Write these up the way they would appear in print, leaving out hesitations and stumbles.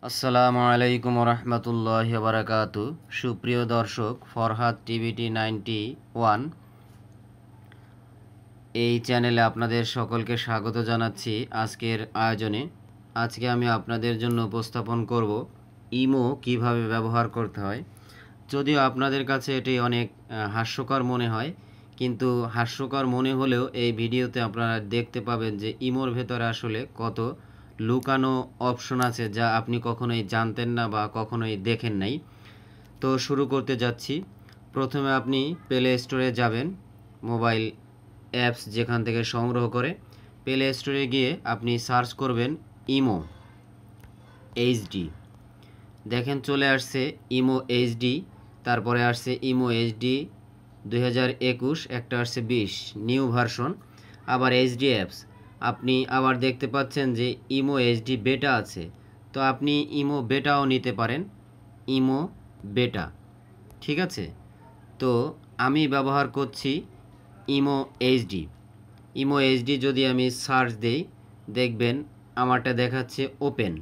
আসসালামু আলাইকুম রহমতুল্লাহি বারাকাতু। সুপ্রিয় দর্শক, ফরহাদ টিবিটি 91 এই চ্যানেলে আপনাদের সকলকে স্বাগত জানাচ্ছি। আজকের আয়োজনে আজকে আমি আপনাদের জন্য উপস্থাপন করব ইমো কিভাবে ব্যবহার করতে হয়। যদিও আপনাদের কাছে এটি অনেক হাস্যকর মনে হয়, কিন্তু হাস্যকর মনে হলেও এই ভিডিওতে আপনারা দেখতে পাবেন যে ইমোর ভেতরে আসলে কত লুকানো অপশন আছে যা আপনি কখনোই জানতেন না বা কখনোই দেখেন নাই। তো শুরু করতে যাচ্ছি। প্রথমে আপনি প্লে স্টোরে যাবেন, মোবাইল অ্যাপস যেখান থেকে সংগ্রহ করে প্লে স্টোরে গিয়ে আপনি সার্চ করবেন ইমো এইচডি। দেখেন চলে আসছে ইমো এইচডি, তারপরে আসছে ইমো এইচডি 2021, একটা আসছে 20 নিউ ভার্সন, আবার এইচডি অ্যাপস। আপনি আবার দেখতে পাচ্ছেন যে ইমো এইচডি বেটা আছে, তো আপনি ইমো বেটাও নিতে পারেন, ইমো বেটা। ঠিক আছে, তো আমি ব্যবহার করছি ইমো এইচডি। ইমো এইচডি যদি আমি সার্চ দেই, দেখবেন আমারটা দেখাচ্ছে ওপেন,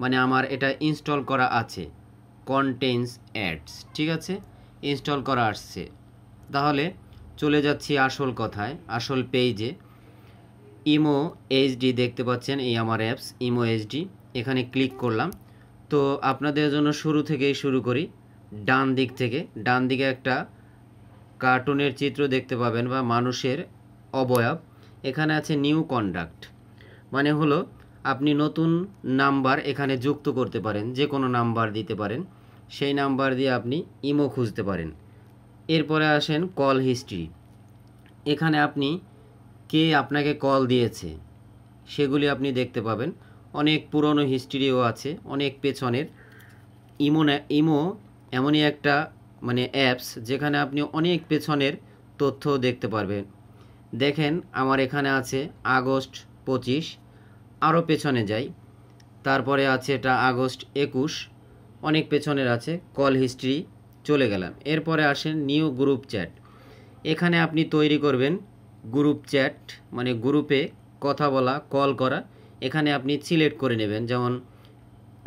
মানে আমার এটা ইনস্টল করা আছে, কন্টেন্স অ্যাডস। ঠিক আছে, ইনস্টল করা আসছে। তাহলে চলে যাচ্ছি আসল কথায়, আসল পেজে। ইমো এইচডি দেখতে পাচ্ছেন, এই আমার অ্যাপস ইমো এইচডি, এখানে ক্লিক করলাম। তো আপনাদের জন্য শুরু থেকেই শুরু করি, ডান দিক থেকে। ডান দিকে একটা কার্টুনের চিত্র দেখতে পাবেন বা মানুষের অবয়ব। এখানে আছে নিউ কন্ট্যাক্ট, মানে হলো আপনি নতুন নাম্বার এখানে যুক্ত করতে পারেন, যে কোনো নাম্বার দিতে পারেন, সেই নাম্বার দিয়ে আপনি ইমো খুঁজতে পারেন। এরপরে আসেন কল হিস্ট্রি। এখানে আপনি কে আপনাকে কল দিয়েছে সেগুলি আপনি দেখতে পাবেন। অনেক পুরনো হিস্ট্রিও আছে, অনেক পেছনের। ইমো এমনই একটা মানে অ্যাপস যেখানে আপনি অনেক পেছনের তথ্য দেখতে পারবেন। দেখেন আমার এখানে আছে আগস্ট 25, আরও পেছনে যাই, তারপরে আছে এটা আগস্ট 21, অনেক পেছনের আছে। কল হিস্ট্রি চলে গেলাম। এরপরে আসেন নিউ গ্রুপ চ্যাট। এখানে আপনি তৈরি করবেন গ্রুপ চ্যাট, মানে গ্রুপে কথা বলা, কল করা। এখানে আপনি সিলেক্ট করে নেবেন, যেমন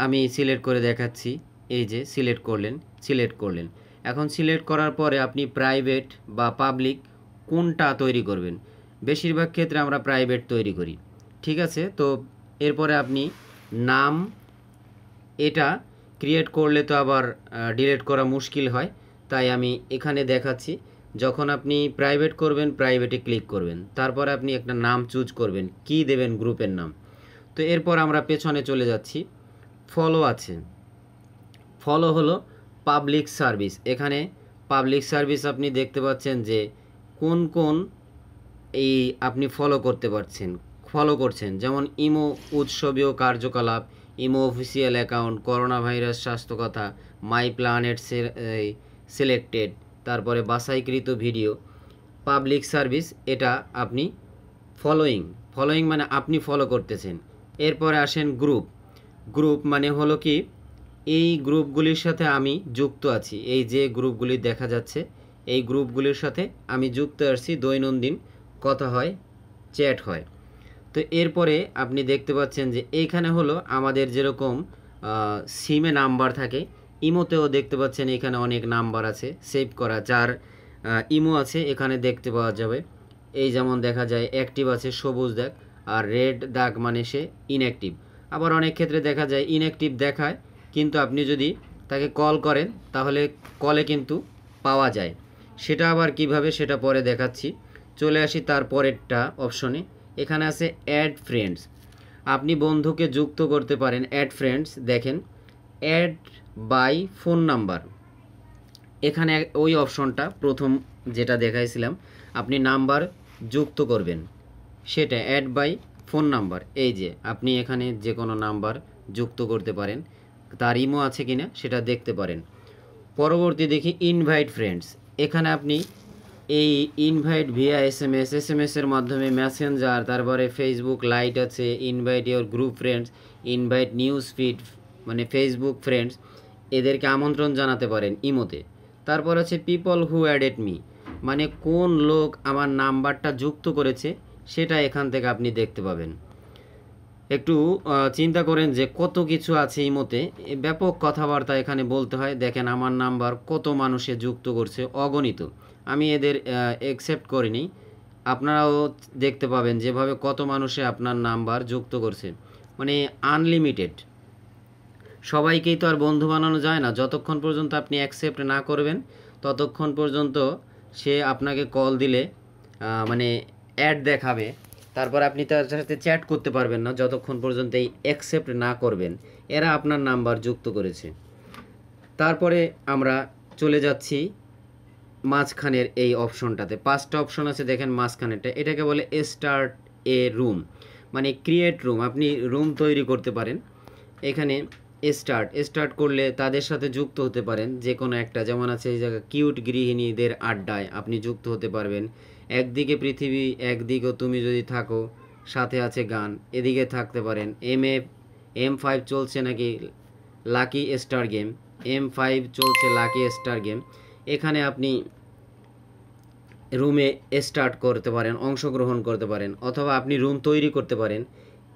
আমি সিলেক্ট করে দেখাচ্ছি। এই যে সিলেক্ট করলেন। এখন সিলেক্ট করার পরে আপনি প্রাইভেট বা পাবলিক কোনটা তৈরি করবেন। বেশিরভাগ ক্ষেত্রে আমরা প্রাইভেট তৈরি করি। ঠিক আছে, তো এরপরে আপনি নাম, এটা ক্রিয়েট করলে তো আবার ডিলিট করা মুশকিল হয়, তাই আমি এখানে দেখাচ্ছি। যখন আপনি প্রাইভেট করবেন, প্রাইভেটে ক্লিক করবেন, তারপর আপনি একটা নাম চুজ করবেন, কি দেবেন গ্রুপের নাম। তো এরপর আমরা পেছনে চলে যাচ্ছি। ফলো আছে, ফলো হলো পাবলিক সার্ভিস। এখানে পাবলিক সার্ভিস আপনি দেখতে পাচ্ছেন যে কোন কোন এই আপনি ফলো করছেন, যেমন ইমো উৎসবীয় কার্যকলাপ, imo official account, corona virus স্বাস্থ্যকথা, মাই প্ল্যানেট সিলেক্টেড, তারপরে বাছাইকৃত ভিডিও। পাবলিক সার্ভিস এটা আপনি ফলোয়িং মানে আপনি ফলো করতেছেন। এরপরে আসেন গ্রুপ মানে হলো কি, এই গ্রুপগুলির সাথে আমি যুক্ত আছি। এই যে গ্রুপগুলি দেখা যাচ্ছে, এই গ্রুপগুলির সাথে আমি যুক্ত আছি, দৈনন্দিন কথা হয়, চ্যাট হয়। তো এরপরে আপনি দেখতে পাচ্ছেন যে এইখানে হলো আমাদের যেরকম সিমে নাম্বার থাকে, ইমোতেও দেখতে পাচ্ছেন এখানে অনেক নাম্বার আছে সেভ করা, যার ইমো আছে এখানে দেখতে পাওয়া যাবে। এই যেমন দেখা যায় অ্যাক্টিভ আছে সবুজ দাগ, আর রেড দাগ মানে সে ইনঅ্যাক্টিভ। আবার অনেক ক্ষেত্রে দেখা যায় ইনঅ্যাক্টিভ দেখায়, কিন্তু আপনি যদি তাকে কল করেন তাহলে কলে কিন্তু পাওয়া যায়। সেটা আবার কিভাবে, সেটা পরে দেখাচ্ছি। চলে আসি তার পরেরটা অপশনে। এখানে আছে অ্যাড ফ্রেন্ডস, আপনি বন্ধুকে যুক্ত করতে পারেন। অ্যাড ফ্রেন্ডস, দেখেন অ্যাড বাই ফোন নাম্বার, এখানে ওই অপশনটা প্রথম যেটা দেখাইছিলাম, আপনি নাম্বার যুক্ত করবেন, সেটা অ্যাড বাই ফোন নাম্বার। এই যে আপনি এখানে যে কোনো নাম্বার যুক্ত করতে পারেন, তার ইমো আছে কিনা সেটা দেখতে পারেন। পরবর্তী দেখি ইনভাইট ফ্রেন্ডস। এখানে আপনি এই ইনভাইট ভিয়া এসএমএসের মাধ্যমে, মেসেঞ্জার, তারপরে ফেসবুক লাইট আছে, invite your group friends, invite news feed মানে ফেসবুক ফ্রেন্ডস, এদেরকে আমন্ত্রণ জানাতে পারেন ইমোতে। তারপর আছে পিপল হু অ্যাডেড মি, মানে কোন লোক আমার নাম্বারটা যুক্ত করেছে সেটা এখান থেকে আপনি দেখতে পাবেন। একটু চিন্তা করেন যে কত কিছু আছে ইমোতে, ব্যাপক কথাবার্তা এখানে বলতে হয়। দেখেন আমার নাম্বার কত মানুষে যুক্ত করছে, অগণিত। আমি এদের অ্যাকসেপ্ট করিনি। আপনারাও দেখতে পাবেন যেভাবে কত মানুষে আপনার নাম্বার যুক্ত করছে, মানে আনলিমিটেড। সবাইকেই তো আর বন্ধু বানানো যায় না। যতক্ষণ পর্যন্ত আপনি অ্যাকসেপ্ট না করবেন ততক্ষণ পর্যন্ত সে আপনাকে কল দিলে মানে অ্যাড দেখাবে, তারপর আপনি তার সাথে চ্যাট করতে পারবেন না যতক্ষণ পর্যন্ত এই অ্যাকসেপ্ট না করবেন। এরা আপনার নাম্বার যুক্ত করেছে। তারপরে আমরা চলে যাচ্ছি মাঝখানের এই অপশনটাতে। 5টা অপশন আছে দেখেন মাঝখানেরটা, এটাকে বলে স্টার্ট এ রুম, মানে ক্রিয়েট রুম। আপনি রুম তৈরি করতে পারেন। এখানে স্টার্ট করলে তাদের সাথে যুক্ত হতে পারেন যে কোনো একটা, যেমন আছে এই জায়গায় কিউট গৃহিণীদের আড্ডায় আপনি যুক্ত হতে পারবেন। একদিকে পৃথিবী একদিকে তুমি যদি থাকো, সাথে আছে গান, এদিকে থাকতে পারেন। M5 চলছে নাকি লাকি স্টার গেম, M5 চলছে লাকি স্টার গেম। এখানে আপনি রুমে স্টার্ট করতে পারেন, অংশগ্রহণ করতে পারেন, অথবা আপনি রুম তৈরি করতে পারেন।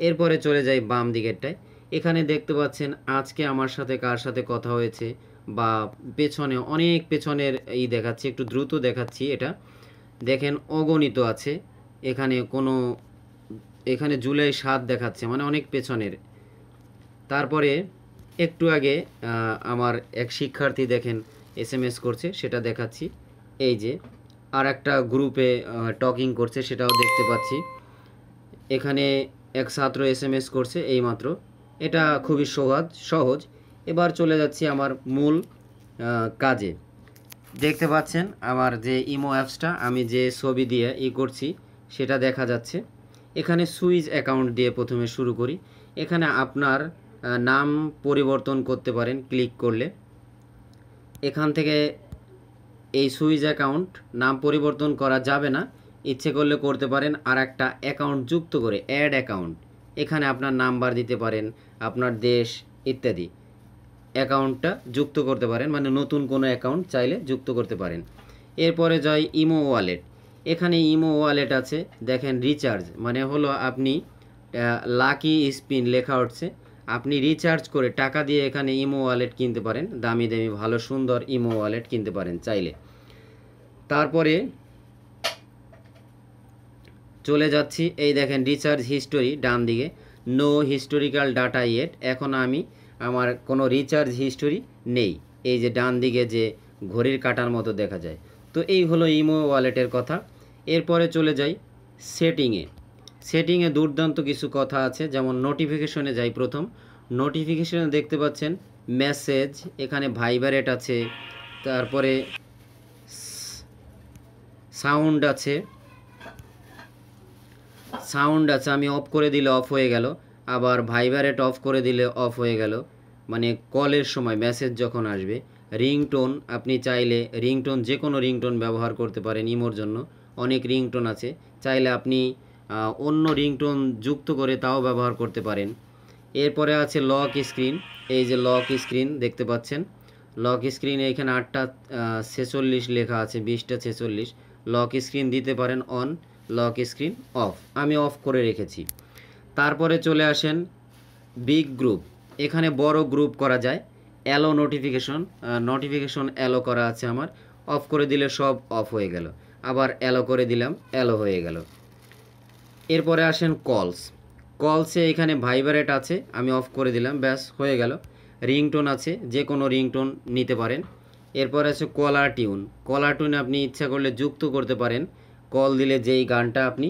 এরপরে চলে যাই বাম দিকেরটায়। এখানে দেখতে পাচ্ছেন আজকে আমার সাথে কার সাথে কথা হয়েছে, বা পেছনে অনেক পেছনের দেখাচ্ছি, একটু দ্রুত দেখাচ্ছি। এটা দেখেন অগণিত আছে এখানে, এখানে জুলাই 7 দেখাচ্ছে, মানে অনেক পেছনের। তারপরে একটু আগে আমার এক শিক্ষার্থী দেখেন SMS করছে, সেটা দেখাচ্ছি। এই যে আর একটা গ্রুপে টকিং করছে, সেটাও দেখতে পাচ্ছি। এখানে এক ছাত্র SMS করছে এইমাত্র। এটা খুবই সহজ। এবার চলে যাচ্ছি আমার মূল কাজে। দেখতে পাচ্ছেন আমার যে ইমো অ্যাপসটা আমি যে ছবি দিয়ে করছি সেটা দেখা যাচ্ছে। এখানে সুইচ অ্যাকাউন্ট দিয়ে প্রথমে শুরু করি। এখানে আপনার নাম পরিবর্তন করতে পারেন ক্লিক করলে। এখান থেকে এই সুইচ অ্যাকাউন্ট নাম পরিবর্তন করা যাবে না, ইচ্ছে করলে করতে পারেন। আর একটা অ্যাকাউন্ট যুক্ত করে অ্যাড অ্যাকাউন্ট, এখানে আপনার নাম্বার দিতে পারেন, আপনার দেশ ইত্যাদি অ্যাকাউন্টটা যুক্ত করতে পারেন, মানে নতুন কোনো অ্যাকাউন্ট চাইলে যুক্ত করতে পারেন। এরপরে যাই ইমো ওয়ালেট। এখানে ইমো ওয়ালেট আছে দেখেন রিচার্জ, মানে হলো আপনি লাকি স্পিন লেখা উঠছে, আপনি রিচার্জ করে টাকা দিয়ে এখানে ইমো ওয়ালেট কিনতে পারেন, দামি দামি ভালো সুন্দর ইমো ওয়ালেট কিনতে পারেন চাইলে। তারপরে চলে যাচ্ছি, এই দেখেন রিচার্জ হিস্টোরি ডান দিকে, নো হিস্টোরিক্যাল ডাটা ইয়েট। এখন আমি আমার কোনো রিচার্জ হিস্টোরি নেই, এই যে ডান দিকে যে ঘড়ির কাঁটার মতো দেখা যায়। তো এই হলো ইমো ওয়ালেটের কথা। এরপরে চলে যাই সেটিংয়ে দুর্দান্ত কিছু কথা আছে, যেমন নোটিফিকেশনে যাই। প্রথম নোটিফিকেশনে দেখতে পাচ্ছেন মেসেজ, এখানে ভাইব্রেট আছে, তারপরে সাউন্ড আছে, আমি অফ করে দিলে অফ হয়ে গেল, আবার ভাইব্রেট অফ করে দিলে অফ হয়ে গেল, মানে কলের সময় মেসেজ যখন আসবে। রিংটোন, আপনি চাইলে রিংটোন যে কোনো রিংটোন ব্যবহার করতে পারেন ইমোর জন্য, অনেক রিংটোন আছে, চাইলে আপনি অন্য রিংটোন যুক্ত করে তাও ব্যবহার করতে পারেন। এরপরে আছে লক স্ক্রিন, এই যে লক স্ক্রিন দেখতে পাচ্ছেন, লক স্ক্রিনে এখানে 8টা 46 লেখা আছে, 20টা 46। লক স্ক্রিন দিতে পারেন অন, লক স্ক্রিন অফ, আমি অফ করে রেখেছি। তারপরে চলে আসেন বিগ গ্রুপ, এখানে বড় গ্রুপ করা যায়। অ্যালো নোটিফিকেশন অ্যালো করা আছে আমার, অফ করে দিলে সব অফ হয়ে গেল, আবার অ্যালো করে দিলাম অ্যালো হয়ে গেল। এরপরে আসেন কলসে এখানে ভাইব্রেট আছে, আমি অফ করে দিলাম, ব্যাস হয়ে গেল। রিংটোন আছে, যে কোনো রিংটোন নিতে পারেন। এরপর আছে কলার টিউন আপনি ইচ্ছা করলে যুক্ত করতে পারেন, কল দিলে যেই গানটা আপনি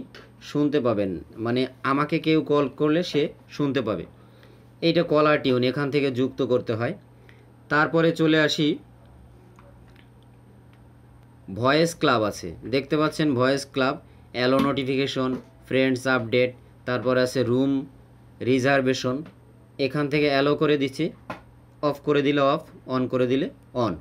শুনতে পাবেন, মানে আমাকে কেউ কল করলে সে শুনতে পাবে, এইটা কলার টিউন, এখান থেকে যুক্ত করতে হয়। তারপরে চলে আসি ভয়েস ক্লাব আছে, দেখতে পাচ্ছেন voice club, allow notification, friends update, তারপর আছে রুম রিজার্ভেশন, এখান থেকে অ্যালো করে দিচ্ছি, অফ করে দিলে অফ, অন করে দিলে অন।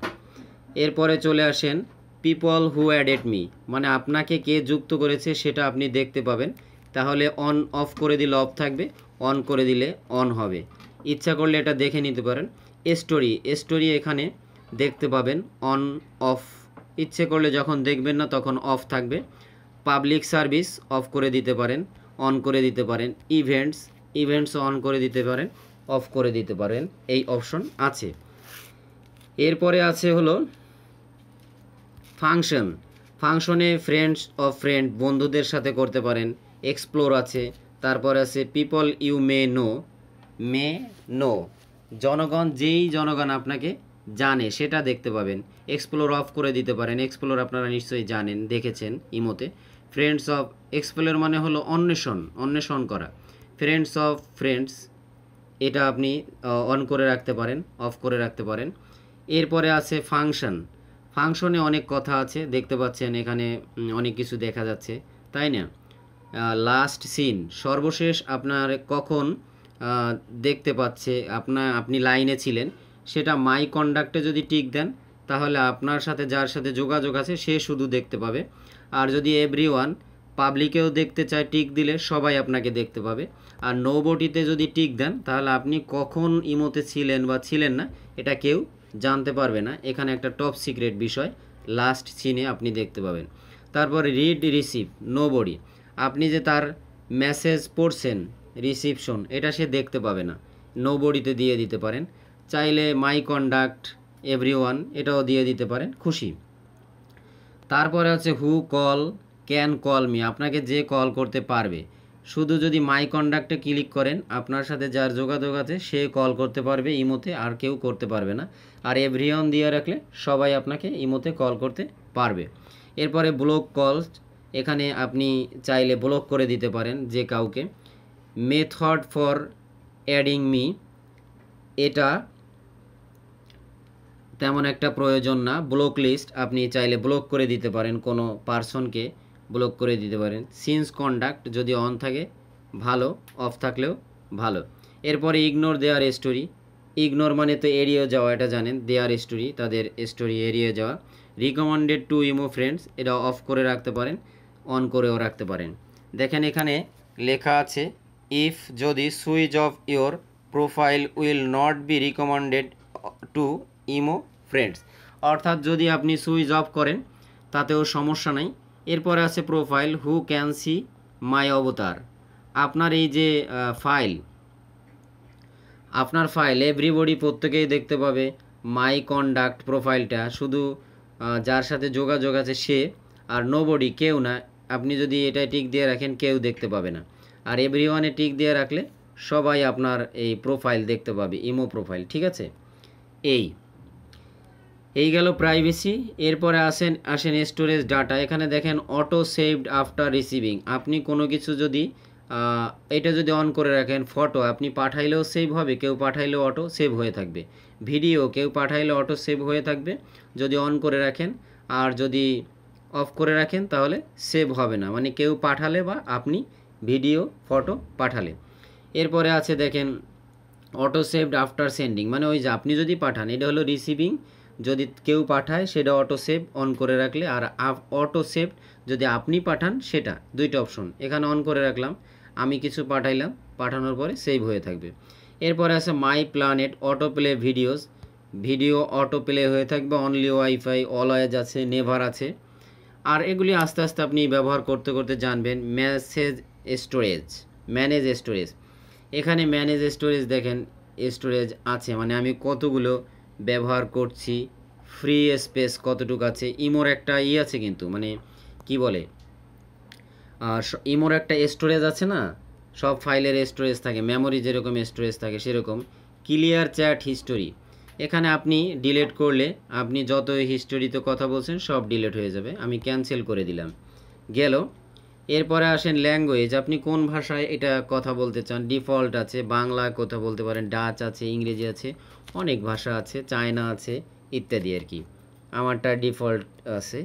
এরপরে চলে আসেন পিপল হু অ্যাডেড মি, মানে আপনাকে কে যুক্ত করেছে সেটা আপনি দেখতে পাবেন, তাহলে অন অফ করে দিলে অফ থাকবে, অন করে দিলে অন হবে, ইচ্ছা করলে এটা দেখে নিতে পারেন। স্টোরি এখানে দেখতে পাবেন অন অফ, ইচ্ছে করলে যখন দেখবেন না তখন অফ থাকবে। পাবলিক সার্ভিস অফ করে দিতে পারেন, অন করে দিতে পারেন। ইভেন্টস ইভেন্টস অন করে দিতে পারেন, অফ করে দিতে পারেন, এই অপশন আছে। এরপরে আছে হলো ফাংশন। ফাংশনে ফ্রেন্ডস অফ ফ্রেন্ড, বন্ধুদের সাথে করতে পারেন। এক্সপ্লোর আছে, তারপর আছে পিপল ইউ মে নো, জনগণ, যেই জনগণ আপনাকে জানে সেটা দেখতে পাবেন। এক্সপ্লোর অফ করে দিতে পারেন, এক্সপ্লোর আপনারা নিশ্চয়ই জানেন, দেখেছেন ইমোতে। ফ্রেন্ডস অফ, এক্সপ্লোর মানে হলো অন্বেষণ করা। ফ্রেন্ডস অফ ফ্রেন্ডস, এটা আপনি অন করে রাখতে পারেন, অফ করে রাখতে পারেন। এরপরে আছে ফাংশন। ফাংশনে অনেক কথা আছে, দেখতে পাচ্ছেন এখানে অনেক কিছু দেখা যাচ্ছে, তাই না? লাস্ট সিন, সর্বশেষ আপনার কখন দেখতে পাচ্ছে, আপনি লাইনে ছিলেন, সেটা মাই কন্ডাক্টে যদি টিক দেন তাহলে আপনার সাথে যার সাথে যোগাযোগ আছে সে শুধু দেখতে পাবে। আর যদি এভরিওয়ান, পাবলিকেও দেখতে চায়, টিক দিলে সবাই আপনাকে দেখতে পাবে। আর নোবডিতে যদি টিক দেন তাহলে আপনি কখন ইমোতে ছিলেন বা ছিলেন না এটা কেউ জানতে পারবে না। এখানে একটা টপ সিক্রেট বিষয়, লাস্ট সিনে আপনি দেখতে পাবেন। তারপরে রিড রিসিভ, নোবডি, আপনি যে তার মেসেজ পড়ছেন, রিসিপশন, এটা সে দেখতে পাবে না, নোবডিতে দিয়ে দিতে পারেন। চাইলে মাই কন্ডাক্ট, এভরিওয়ান, এটাও দিয়ে দিতে পারেন, খুশি। তারপরে হচ্ছে হু কল ক্যান কল মি, আপনাকে যে কল করতে পারবে, শুধু যদি মাই কন্ডাক্টে ক্লিক করেন আপনার সাথে যার যোগাযোগ আছে সে কল করতে পারবে ইমোতে, আর কেউ করতে পারবে না। আর এভরিওয়ান দিয়ে রাখলে সবাই আপনাকে ইমোতে কল করতে পারবে। এরপরে ব্লক কলস, এখানে আপনি চাইলে ব্লক করে দিতে পারেন যে কাউকে। মেথড ফর অ্যাডিং মি, এটা তেমন একটা প্রয়োজন না। ব্লক লিস্ট, আপনি চাইলে ব্লক করে দিতে পারেন, কোনো পার্সনকে ব্লক করে দিতে পারেন। সিন্স কন্ডাক্ট যদি অন থাকে ভালো, অফ থাকলেও ভালো। এরপরে ইগনোর দেয়ার স্টোরি, ইগনোর মানে তো এড়িয়ে যাওয়া, এটা জানেন, দেয়ার স্টোরি, তাদের স্টোরি এড়িয়ে যাওয়া। রিকমেন্ডেড টু ইমো ফ্রেন্ডস, এটা অফ করে রাখতে পারেন, অন করেও রাখতে পারেন। দেখেন এখানে লেখা আছে ইফ, যদি switch off your profile will not be recommended two imo friends, অর্থাৎ যদি আপনি সুইচ অফ করেন তাতেও সমস্যা নাই। এরপরে আছে প্রোফাইল, হু ক্যান সি মাই অবতার, আপনার এই যে ফাইল, আপনার ফাইল এভরিবডি, প্রত্যেকেই দেখতে পাবে। মাই কন্ডাক্ট প্রোফাইলটা শুধু যার সাথে যোগাযোগ আছে সে, আর নোবডি, কেউ না। আপনি যদি এটা টিক দিয়ে রাখেন কেউ দেখতে পাবে না। আর এভরিওয়ানে টিক দিয়ে রাখলে সবাই আপনার এই প্রোফাইল দেখতে পাবে, ইমো প্রোফাইল, ঠিক আছে? এই গেল প্রাইভেসি। এরপরে আসেন স্টোরেজ ডাটা। এখানে দেখেন অটো সেভড আফটার রিসিভিং, আপনি কোনো কিছু যদি এটা যদি অন করে রাখেন, ফটো আপনি পাঠাইলেও সেভ হবে, কেউ পাঠাইলেও অটো সেভ হয়ে থাকবে। ভিডিও কেউ পাঠাইলে অটো সেভ হয়ে থাকবে যদি অন করে রাখেন, আর যদি অফ করে রাখেন তাহলে সেভ হবে না, মানে কেউ পাঠালে বা আপনি ভিডিও ফটো পাঠালে। এরপরে আছে দেখেন অটো সেভড আফটার সেন্ডিং, মানে ওই যে আপনি যদি পাঠান, এটা হলো রিসিভিং, যদি কেউ পাঠায় সেটা অটো সেভ অন করে রাখলে, আর অটো সেভ যদি আপনি পাঠান সেটা, দুইটা অপশন এখানে অন করে রাখলাম, আমি কিছু পাঠাইলাম, পাঠানোর পরে সেভ হয়ে থাকবে। এরপরে আছে my planet auto play videos, video auto play হয়ে থাকবে। অনলি ওয়াইফাই, অলওয়েজ আছে, নেভার আছে। আর এগুলি আস্তে আস্তে আপনি ব্যবহার করতে করতে জানবেন। ম্যানেজ স্টোরেজ, এখানে ম্যানেজ স্টোরেজ দেখেন স্টোরেজ আছে, মানে আমি কতগুলো ব্যবহার করছি, ফ্রি স্পেস কতটুকু আছে। ইমোর একটা আছে কিন্তু, মানে কি বলে, ইমোর একটা স্টোরেজ আছে না, সব ফাইলের স্টোরেজ থাকে, মেমোরি যেরকম স্টোরেজ থাকে সেরকম। ক্লিয়ার চ্যাট হিস্টোরি, এখানে আপনি ডিলিট করলে আপনি যত হিস্টোরিতে কথা বলছেন সব ডিলিট হয়ে যাবে, আমি ক্যান্সেল করে দিলাম, গেল। এরপরে আসেন ল্যাঙ্গুয়েজ, আপনি কোন ভাষায় এটা কথা বলতে চান। ডিফল্ট আছে, বাংলা কথা বলতে পারেন, ডাচ আছে, ইংরেজি আছে, অনেক ভাষা আছে, চায়না আছে, ইত্যাদি আর কি। আমারটা ডিফল্ট আছে,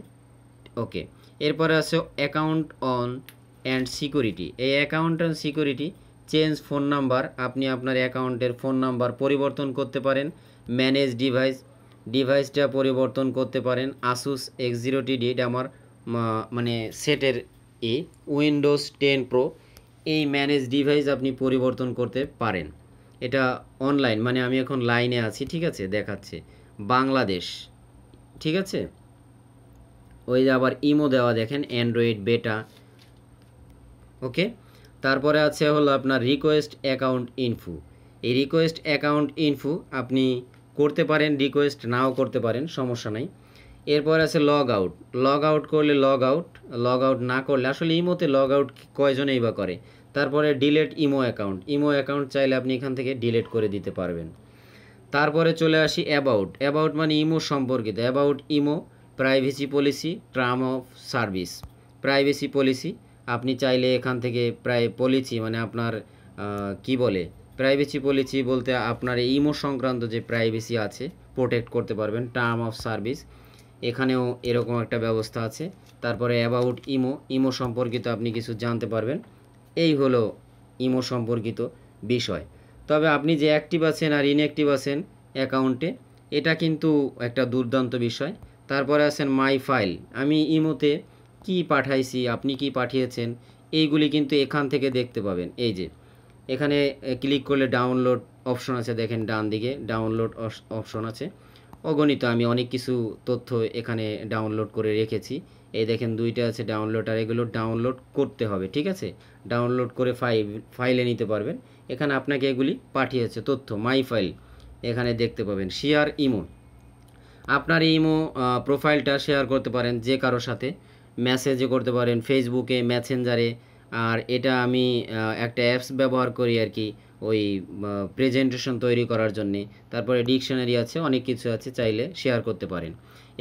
ওকে। এরপরে আছে অ্যাকাউন্ট অন অ্যান্ড সিকিউরিটি, এই account and security, change phone number, আপনি আপনার অ্যাকাউন্টের ফোন নাম্বার পরিবর্তন করতে পারেন। ম্যানেজ ডিভাইসটা পরিবর্তন করতে পারেন। আসুস X0TD, এটা আমার মানে সেটের উইন্ডোজ 10 প্রো, এই ম্যানেজ ডিভাইস আপনি পরিবর্তন করতে পারেন। এটা অনলাইন, মানে আমি এখন লাইনে আছি, ঠিক আছে, দেখাচ্ছে বাংলাদেশ, ঠিক আছে। ওই যে আবার ইমো দেওয়া দেখেন, অ্যান্ড্রয়েড বেটা, ওকে। তারপরে আছে হলো আপনার রিকোয়েস্ট অ্যাকাউন্ট ইনফো। এই রিকোয়েস্ট অ্যাকাউন্ট ইনফো আপনি করতে পারেন, রিকোয়েস্ট নাও করতে পারেন, সমস্যা নাই। এরপর আছে লগ আউট। লগ আউট করলে লগ আউট, লগ আউট না করলে আসলে ইমোতে লগ আউট কয়জনেই বা করে। তারপরে delete imo account. Imo account চাইলে আপনি এখান থেকে ডিলেট করে দিতে পারবেন। তারপরে চলে আসি অ্যাবাউট। অ্যাবাউট মানে ইমো সম্পর্কিত। About imo, privacy policy, term of service. Privacy policy আপনি চাইলে এখান থেকে পলিসি মানে আপনার কি বলে, প্রাইভেসি পলিসি বলতে আপনার ইমো সংক্রান্ত যে প্রাইভেসি আছে প্রোটেক্ট করতে পারবেন। টার্ম অফ সার্ভিস এখানেও এরকম একটা ব্যবস্থা আছে। তারপরে অ্যাবাউট ইমো, ইমো সম্পর্কিত আপনি কিছু জানতে পারবেন। এই হলো ইমো সম্পর্কিত বিষয়। তবে আপনি যে অ্যাক্টিভ আছেন আর ইনঅ্যাক্টিভ আছেন অ্যাকাউন্টে, এটা কিন্তু একটা দুর্দান্ত বিষয়। তারপরে আছেন মাই ফাইল। আমি ইমোতে কি পাঠাইছি, আপনি কি পাঠিয়েছেন, এইগুলি কিন্তু এখান থেকে দেখতে পাবেন। এই যে এখানে ক্লিক করলে ডাউনলোড অপশন আছে, দেখেন ডান দিকে ডাউনলোড অপশন আছে। অগণিত আমি অনেক কিছু তথ্য এখানে ডাউনলোড করে রেখেছি। এই দেখেন দুইটা আছে ডাউনলোড, আর এগুলো ডাউনলোড করতে হবে, ঠিক আছে। ডাউনলোড করে ফাইলে নিতে পারবেন। এখানে আপনাকে এগুলি পাঠিয়েছে তথ্য, মাই ফাইল এখানে দেখতে পাবেন। শেয়ার ইমো, আপনার ইমো প্রোফাইলটা শেয়ার করতে পারেন যে কারোর সাথে, মেসেজে করতে পারেন, ফেসবুকে, মেসেঞ্জারে। আর এটা আমি একটা অ্যাপস ব্যবহার করি আর কি, ওই প্রেজেন্টেশন তৈরি করার জন্যে। তারপরে ডিকশনারি আছে, অনেক কিছু আছে, চাইলে শেয়ার করতে পারেন।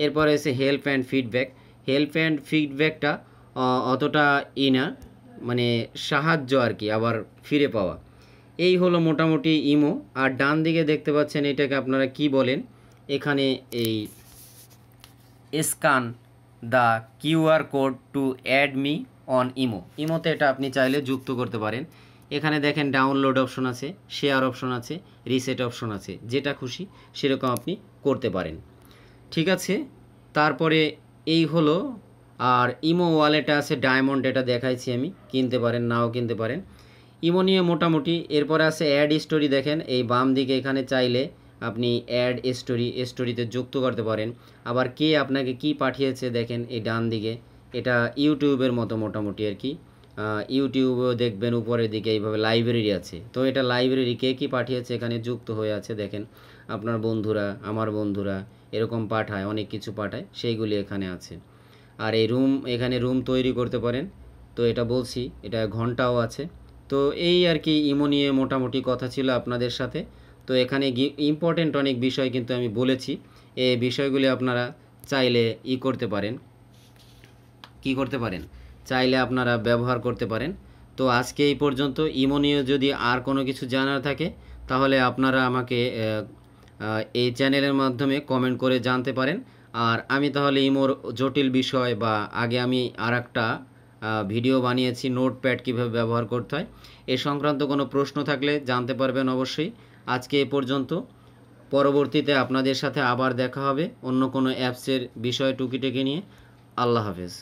এরপরে আছে help and feedback. Help and ফিডব্যাকটা অতটা না, মানে সাহায্য আর কি, আবার ফিরে পাওয়া। এই হলো মোটামুটি ইমো। আর ডান দিকে দেখতে পাচ্ছেন এটাকে আপনারা কি বলেন, এখানে এই scan the QR code to add me on imo. ইমোতে এটা আপনি চাইলে যুক্ত করতে পারেন। এখানে দেখেন ডাউনলোড অপশন আছে, শেয়ার অপশন আছে, রিসেট অপশন আছে, যেটা খুশি সেরকম আপনি করতে পারেন, ঠিক আছে। তারপরে এই হলো, আর ইমো ওয়ালেটে আছে ডায়মন্ড, এটা দেখাইছি আমি, কিনতে পারেন নাও কিনতে পারেন। ইমো নিয়ে মোটামুটি। এরপরে আছে অ্যাড স্টোরি, দেখেন এই বাম দিকে, এখানে চাইলে আপনি অ্যাড স্টোরিতে যুক্ত করতে পারেন। আবার কে আপনাকে কি পাঠিয়েছে দেখেন এই ডান দিকে, এটা ইউটিউবের মতো মোটামুটি আর কি। ইউটিউবেও দেখবেন উপরের দিকে এইভাবে লাইব্রেরি আছে, তো এটা লাইব্রেরি, কে কী পাঠিয়েছে এখানে যুক্ত হয়ে আছে। দেখেন আপনার বন্ধুরা, আমার বন্ধুরা এরকম পাঠায়, অনেক কিছু পাঠায়, সেইগুলি এখানে আছে। আর এই এখানে রুম তৈরি করতে পারেন, তো এটা বলছি, এটা ঘন্টাও আছে। তো এই আর কি ইমো নিয়ে মোটামুটি কথা ছিল আপনাদের সাথে। তো এখানে ইম্পর্টেন্ট অনেক বিষয় কিন্তু আমি বলেছি, এই বিষয়গুলি আপনারা চাইলে করতে পারেন, কি করতে পারেন, চাইলে আপনারা ব্যবহার করতে পারেন। তো আজকে এই পর্যন্ত। ইমো নিয়ে যদি আর কোনো কিছু জানার থাকে তাহলে আপনারা আমাকে এই চ্যানেলের মাধ্যমে কমেন্ট করে জানতে পারেন। আর আমি তাহলে ইমোর জটিল বিষয় বা আগে আমি আর একটা ভিডিও বানিয়েছি নোটপ্যাড কীভাবে ব্যবহার করতে হয়, এ সংক্রান্ত কোনো প্রশ্ন থাকলে জানতে পারবেন অবশ্যই। আজকে এ পর্যন্ত। পরবর্তীতে আপনাদের সাথে আবার দেখা হবে অন্য কোনো অ্যাপসের বিষয় টুকিটাকি নিয়ে। আল্লাহ হাফেজ।